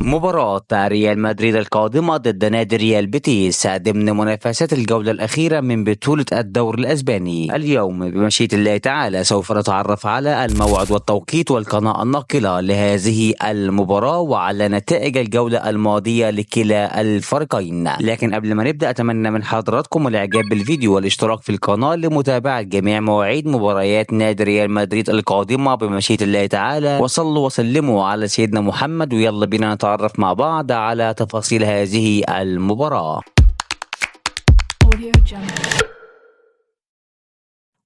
مباراة ريال مدريد القادمة ضد نادي ريال بيتيس ضمن منافسات الجولة الأخيرة من بطولة الدوري الأسباني. اليوم بمشيئة الله تعالى سوف نتعرف على الموعد والتوقيت والقناة الناقلة لهذه المباراة وعلى نتائج الجولة الماضية لكلا الفريقين. لكن قبل ما نبدأ أتمنى من حضراتكم الإعجاب بالفيديو والاشتراك في القناة لمتابعة جميع مواعيد مباريات نادي ريال مدريد القادمة بمشيئة الله تعالى، وصلوا وسلموا على سيدنا محمد، ويلا بينا نتعرف مع بعض على تفاصيل هذه المباراة.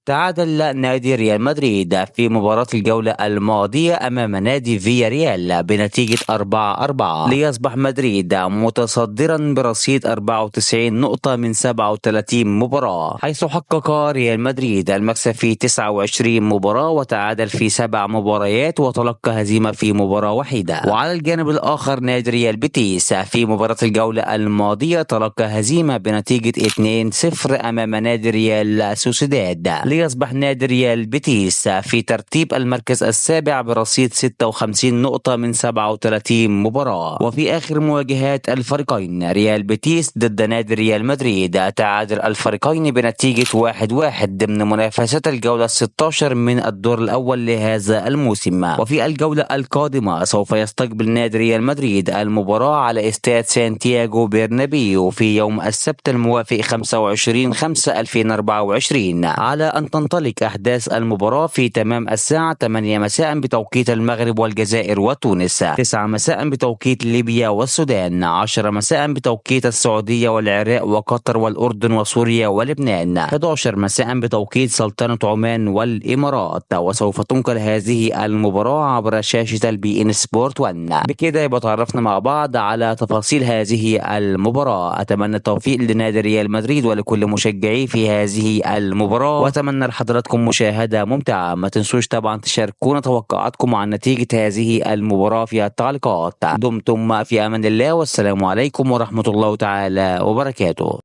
تعادل نادي ريال مدريد في مباراة الجولة الماضية أمام نادي فياريال بنتيجة 4-4 ليصبح مدريد متصدرا برصيد 94 نقطة من 37 مباراة، حيث حقق ريال مدريد المكسب في 29 مباراة وتعادل في 7 مباريات وتلقى هزيمة في مباراة وحيدة. وعلى الجانب الآخر نادي ريال بيتيس في مباراة الجولة الماضية تلقى هزيمة بنتيجة 2-0 أمام نادي ريال سوسيداد، ليصبح نادي ريال بيتيس في ترتيب المركز السابع برصيد 56 نقطة من 37 مباراة. وفي آخر مواجهات الفريقين ريال بيتيس ضد نادي ريال مدريد تعادل الفريقين بنتيجة 1-1 ضمن منافسات الجولة 16 من الدور الأول لهذا الموسم. وفي الجولة القادمة سوف يستقبل نادي ريال مدريد المباراة على استاد سانتياغو برنابيو في يوم السبت الموافق 25/5/2024، على أن تنطلق أحداث المباراة في تمام الساعة 8 مساء بتوقيت المغرب والجزائر وتونس، 9 مساء بتوقيت ليبيا والسودان، 10 مساء بتوقيت السعودية والعراق وقطر والأردن وسوريا ولبنان، 11 مساء بتوقيت سلطنة عمان والإمارات. وسوف تنقل هذه المباراة عبر شاشة البي إن سبورت 1. بكده يبقى تعرفنا مع بعض على تفاصيل هذه المباراة. أتمنى التوفيق لنادي ريال مدريد ولكل مشجعي في هذه المباراة، وأتمنى لحضراتكم مشاهدة ممتعة. ما تنسوش طبعا تشاركونا توقعاتكم عن نتيجة هذه المباراة في التعليقات. دمتم في أمان الله، والسلام عليكم ورحمة الله تعالى وبركاته.